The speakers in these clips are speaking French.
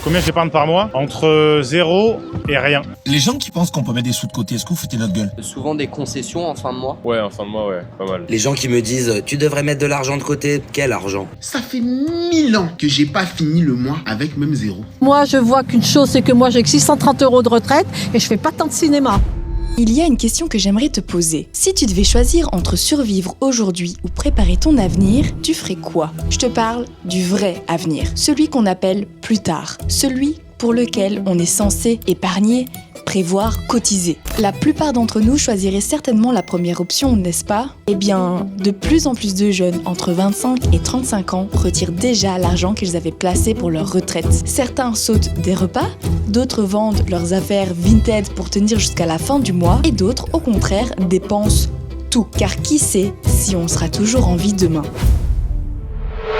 Combien j'épargne par mois? Entre 0 et rien. Les gens qui pensent qu'on peut mettre des sous de côté, est-ce que vous foutez notre gueule? Souvent des concessions en fin de mois. Ouais, en fin de mois, ouais, pas mal. Les gens qui me disent tu devrais mettre de l'argent de côté. Quel argent? Ça fait 1000 ans que j'ai pas fini le mois avec même 0. Moi, je vois qu'une chose, c'est que moi, j'ai que 630 € de retraite et je fais pas tant de cinéma. Il y a une question que j'aimerais te poser. Si tu devais choisir entre survivre aujourd'hui ou préparer ton avenir, tu ferais quoi? Je te parle du vrai avenir, celui qu'on appelle plus tard, celui pour lequel on est censé épargner, prévoir, cotiser. La plupart d'entre nous choisiraient certainement la première option, n'est-ce pas? Eh bien, de plus en plus de jeunes entre 25 et 35 ans retirent déjà l'argent qu'ils avaient placé pour leur retraite. Certains sautent des repas, d'autres vendent leurs affaires Vinted pour tenir jusqu'à la fin du mois, et d'autres, au contraire, dépensent tout. Car qui sait si on sera toujours en vie demain?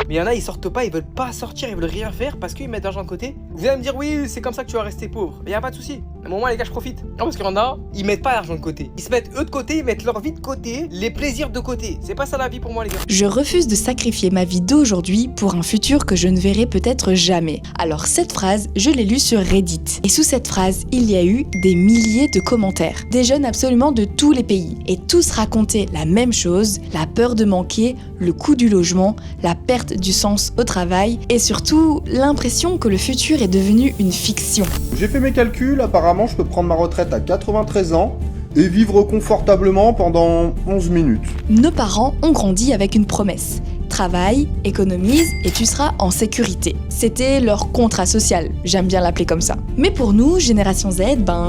Mais il y en a, ils sortent pas, ils veulent pas sortir, ils veulent rien faire parce qu'ils mettent de l'argent de côté. Vous allez me dire, oui, c'est comme ça que tu vas rester pauvre. Mais y a pas de souci. À un moment, les gars, je profite. Non, parce qu'il y en a, ils mettent pas l'argent de côté. Ils se mettent eux de côté, ils mettent leur vie de côté, les plaisirs de côté. C'est pas ça la vie pour moi, les gars. Je refuse de sacrifier ma vie d'aujourd'hui pour un futur que je ne verrai peut-être jamais. Alors cette phrase, je l'ai lue sur Reddit. Et sous cette phrase, il y a eu des milliers de commentaires. Des jeunes absolument de tous les pays. Et tous racontaient la même chose, la peur de manquer, le coût du logement, la perte du sens au travail et surtout l'impression que le futur est devenu une fiction. J'ai fait mes calculs, apparemment je peux prendre ma retraite à 93 ans et vivre confortablement pendant 11 minutes. Nos parents ont grandi avec une promesse. Travaille, économise et tu seras en sécurité. C'était leur contrat social, j'aime bien l'appeler comme ça. Mais pour nous, Génération Z,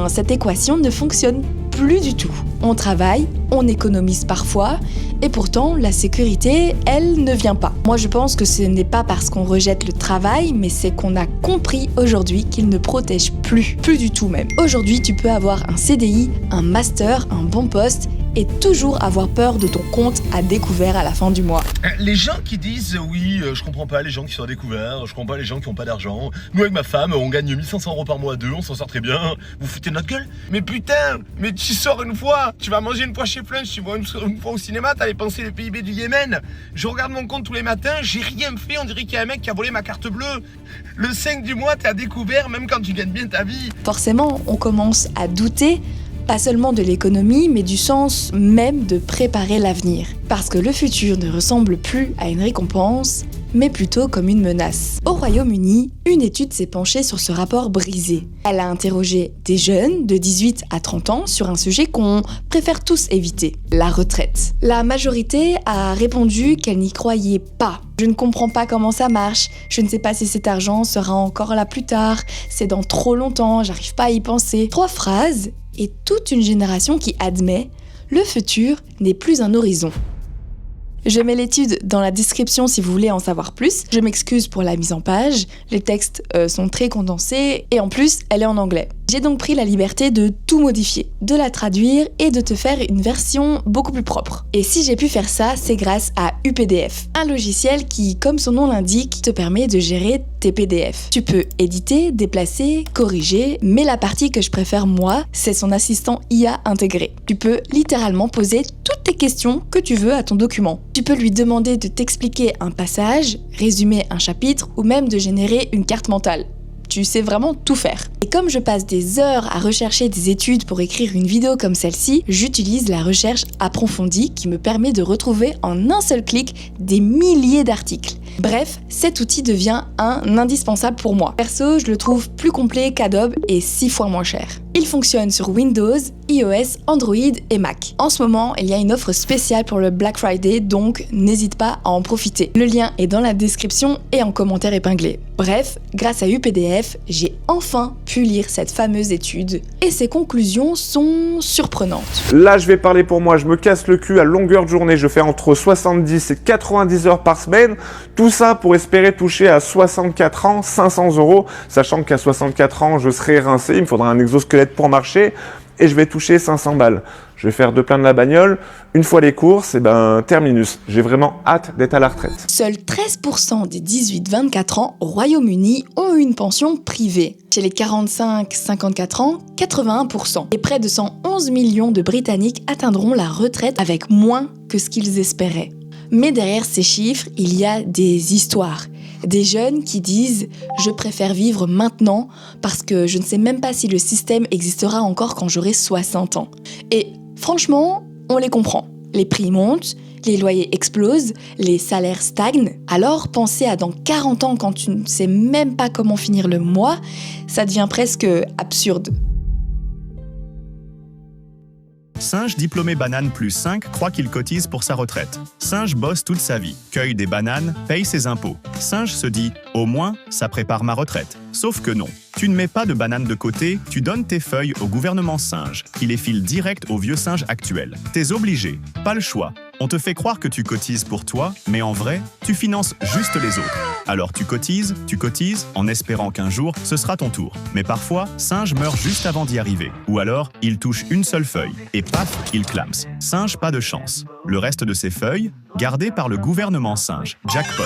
cette équation ne fonctionne plus du tout. On travaille, on économise parfois, et pourtant la sécurité, elle ne vient pas. Moi je pense que ce n'est pas parce qu'on rejette le travail, mais c'est qu'on a compris aujourd'hui qu'il ne protège plus du tout même. Aujourd'hui tu peux avoir un CDI, un master, un bon poste, et toujours avoir peur de ton compte à découvert à la fin du mois. Les gens qui disent oui, je comprends pas les gens qui sont à découvert, je comprends pas les gens qui ont pas d'argent. Nous avec ma femme, on gagne 1500 € par mois à deux, on s'en sort très bien. Vous foutez de notre gueule? Mais putain, mais tu sors une fois, tu vas manger une fois chez Flunch, tu vas une fois au cinéma, t'as dépensé le PIB du Yémen. Je regarde mon compte tous les matins, j'ai rien fait, on dirait qu'il y a un mec qui a volé ma carte bleue. Le 5 du mois, t'es à découvert même quand tu gagnes bien ta vie. Forcément, on commence à douter, pas seulement de l'économie, mais du sens même de préparer l'avenir. Parce que le futur ne ressemble plus à une récompense, mais plutôt comme une menace. Au Royaume-Uni, une étude s'est penchée sur ce rapport brisé. Elle a interrogé des jeunes de 18 à 30 ans sur un sujet qu'on préfère tous éviter, la retraite. La majorité a répondu qu'elle n'y croyait pas. Je ne comprends pas comment ça marche, je ne sais pas si cet argent sera encore là plus tard, c'est dans trop longtemps, j'arrive pas à y penser. 3 phrases et toute une génération qui admet le futur n'est plus un horizon. Je mets l'étude dans la description si vous voulez en savoir plus. Je m'excuse pour la mise en page, les textes sont très condensés et en plus, elle est en anglais. J'ai donc pris la liberté de tout modifier, de la traduire et de te faire une version beaucoup plus propre. Et si j'ai pu faire ça, c'est grâce à UPDF, un logiciel qui, comme son nom l'indique, te permet de gérer tes PDF. Tu peux éditer, déplacer, corriger, mais la partie que je préfère moi, c'est son assistant IA intégré. Tu peux littéralement poser toutes tes questions que tu veux à ton document. Tu peux lui demander de t'expliquer un passage, résumer un chapitre ou même de générer une carte mentale. Tu sais vraiment tout faire. Et comme je passe des heures à rechercher des études pour écrire une vidéo comme celle-ci, j'utilise la recherche approfondie qui me permet de retrouver en un seul clic des milliers d'articles. Bref, cet outil devient un indispensable pour moi. Perso, je le trouve plus complet qu'Adobe et 6 fois moins cher. Il fonctionne sur Windows, iOS, Android et Mac. En ce moment, il y a une offre spéciale pour le Black Friday, donc n'hésite pas à en profiter. Le lien est dans la description et en commentaire épinglé. Bref, grâce à UPDF, j'ai enfin pu lire cette fameuse étude et ses conclusions sont surprenantes. Là, je vais parler pour moi, je me casse le cul à longueur de journée, je fais entre 70 et 90 heures par semaine, tout ça pour espérer toucher à 64 ans 500 €, sachant qu'à 64 ans, je serai rincé, il me faudra un exosquelette pour marcher et je vais toucher 500 balles. Je vais faire de plein de la bagnole. Une fois les courses, terminus. J'ai vraiment hâte d'être à la retraite. Seuls 13% des 18-24 ans au Royaume-Uni ont une pension privée. Chez les 45-54 ans, 81%. Et près de 111 millions de Britanniques atteindront la retraite avec moins que ce qu'ils espéraient. Mais derrière ces chiffres, il y a des histoires. Des jeunes qui disent « je préfère vivre maintenant parce que je ne sais même pas si le système existera encore quand j'aurai 60 ans ». Et franchement, on les comprend. Les prix montent, les loyers explosent, les salaires stagnent. Alors penser à dans 40 ans quand tu ne sais même pas comment finir le mois, ça devient presque absurde. Singe diplômé banane plus 5 croit qu'il cotise pour sa retraite. Singe bosse toute sa vie, cueille des bananes, paye ses impôts. Singe se dit « au moins, ça prépare ma retraite ». Sauf que non. Tu ne mets pas de bananes de côté, tu donnes tes feuilles au gouvernement singe, qui les file direct aux vieux singes actuels. T'es obligé, pas le choix. On te fait croire que tu cotises pour toi, mais en vrai, tu finances juste les autres. Alors tu cotises, en espérant qu'un jour, ce sera ton tour. Mais parfois, Singe meurt juste avant d'y arriver. Ou alors, il touche une seule feuille, et paf, il clams. Singe pas de chance. Le reste de ses feuilles, gardées par le gouvernement singe. Jackpot.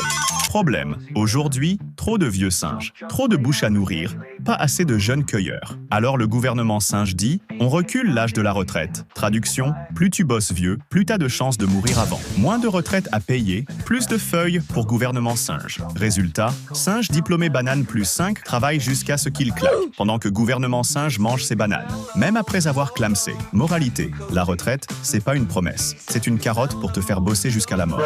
Problème. Aujourd'hui, trop de vieux singes. Trop de bouches à nourrir. Pas assez de jeunes cueilleurs. Alors le gouvernement singe dit, on recule l'âge de la retraite. Traduction, plus tu bosses vieux, plus t'as de chances de mourir avant. Moins de retraite à payer, plus de feuilles pour gouvernement singe. Résultat, singe diplômé banane plus 5 travaille jusqu'à ce qu'il claque, pendant que gouvernement singe mange ses bananes. Même après avoir clamsé. Moralité, la retraite, c'est pas une promesse. C'est une carotte pour te faire bosser jusqu'à la mort.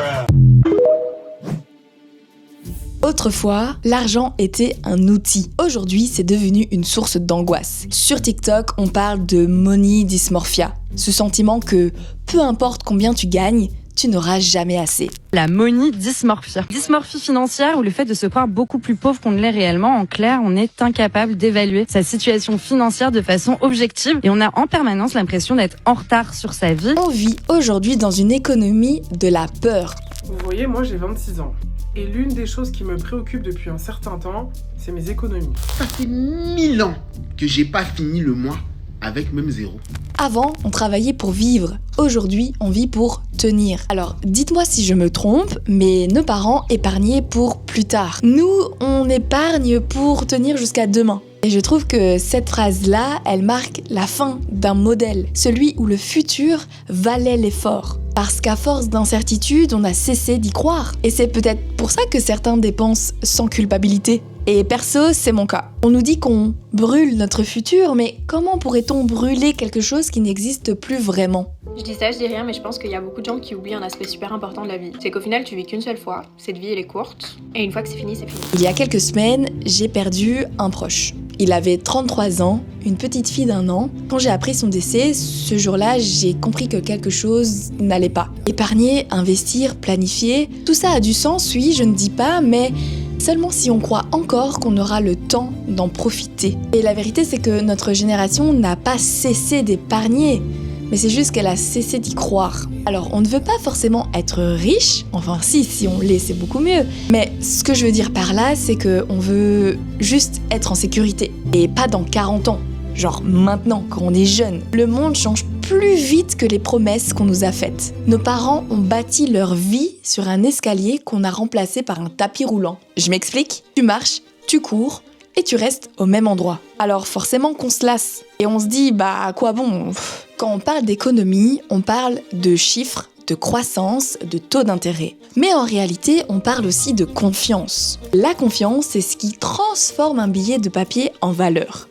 Autrefois, l'argent était un outil. Aujourd'hui, c'est devenu une source d'angoisse. Sur TikTok, on parle de money dysmorphia. Ce sentiment que, peu importe combien tu gagnes, tu n'auras jamais assez. La money dysmorphia. Dysmorphie financière ou le fait de se croire beaucoup plus pauvre qu'on ne l'est réellement. En clair, on est incapable d'évaluer sa situation financière de façon objective et on a en permanence l'impression d'être en retard sur sa vie. On vit aujourd'hui dans une économie de la peur. Vous voyez, moi j'ai 26 ans. Et l'une des choses qui me préoccupe depuis un certain temps, c'est mes économies. Ça fait 1000 ans que j'ai pas fini le mois avec même 0. Avant, on travaillait pour vivre. Aujourd'hui, on vit pour tenir. Alors, dites-moi si je me trompe, mais nos parents épargnaient pour plus tard. Nous, on épargne pour tenir jusqu'à demain. Et je trouve que cette phrase-là, elle marque la fin d'un modèle, celui où le futur valait l'effort. Parce qu'à force d'incertitude, on a cessé d'y croire. Et c'est peut-être pour ça que certains dépensent sans culpabilité. Et perso, c'est mon cas. On nous dit qu'on brûle notre futur, mais comment pourrait-on brûler quelque chose qui n'existe plus vraiment ? Je dis ça, je dis rien, mais je pense qu'il y a beaucoup de gens qui oublient un aspect super important de la vie. C'est qu'au final, tu vis qu'une seule fois, cette vie elle est courte, et une fois que c'est fini, c'est fini. Il y a quelques semaines, j'ai perdu un proche. Il avait 33 ans, une petite fille d'1 an. Quand j'ai appris son décès, ce jour-là, j'ai compris que quelque chose n'allait pas. Épargner, investir, planifier, tout ça a du sens, oui, je ne dis pas, mais seulement si on croit encore qu'on aura le temps d'en profiter. Et la vérité, c'est que notre génération n'a pas cessé d'épargner, mais c'est juste qu'elle a cessé d'y croire. Alors, on ne veut pas forcément être riche, enfin si on l'est, c'est beaucoup mieux. Mais ce que je veux dire par là, c'est qu'on veut juste être en sécurité, et pas dans 40 ans. Genre maintenant, quand on est jeune. Le monde change plus vite que les promesses qu'on nous a faites. Nos parents ont bâti leur vie sur un escalier qu'on a remplacé par un tapis roulant. Je m'explique ? Tu marches, tu cours, et tu restes au même endroit. Alors forcément qu'on se lasse. Et on se dit, bah à quoi bon ? Quand on parle d'économie, on parle de chiffres, de croissance, de taux d'intérêt. Mais en réalité, on parle aussi de confiance. La confiance, c'est ce qui transforme un billet de papier en valeur.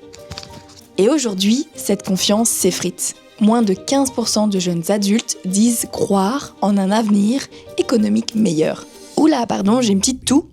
Et aujourd'hui, cette confiance s'effrite. Moins de 15% de jeunes adultes disent croire en un avenir économique meilleur. Oula, pardon, j'ai une petite toux.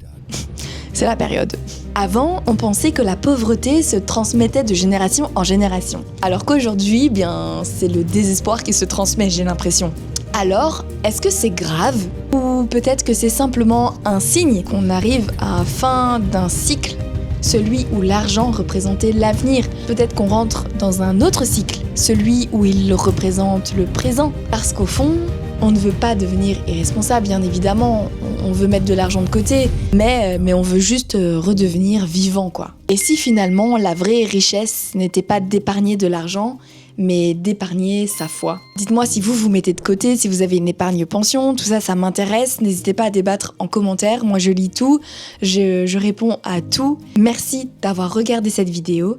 C'est la période. Avant, on pensait que la pauvreté se transmettait de génération en génération. Alors qu'aujourd'hui, bien, c'est le désespoir qui se transmet, j'ai l'impression. Alors, est-ce que c'est grave ? Ou peut-être que c'est simplement un signe qu'on arrive à la fin d'un cycle ? Celui où l'argent représentait l'avenir. Peut-être qu'on rentre dans un autre cycle, celui où il représente le présent. Parce qu'au fond, on ne veut pas devenir irresponsable, bien évidemment. On veut mettre de l'argent de côté, mais on veut juste redevenir vivant, quoi. Et si finalement, la vraie richesse n'était pas d'épargner de l'argent, mais d'épargner sa foi. Dites-moi si vous mettez de côté, si vous avez une épargne pension, tout ça, ça m'intéresse. N'hésitez pas à débattre en commentaire. Moi, je lis tout, je réponds à tout. Merci d'avoir regardé cette vidéo.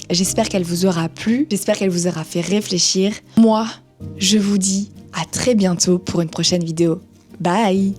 J'espère qu'elle vous aura plu, j'espère qu'elle vous aura fait réfléchir. Moi, je vous dis à très bientôt pour une prochaine vidéo. Bye!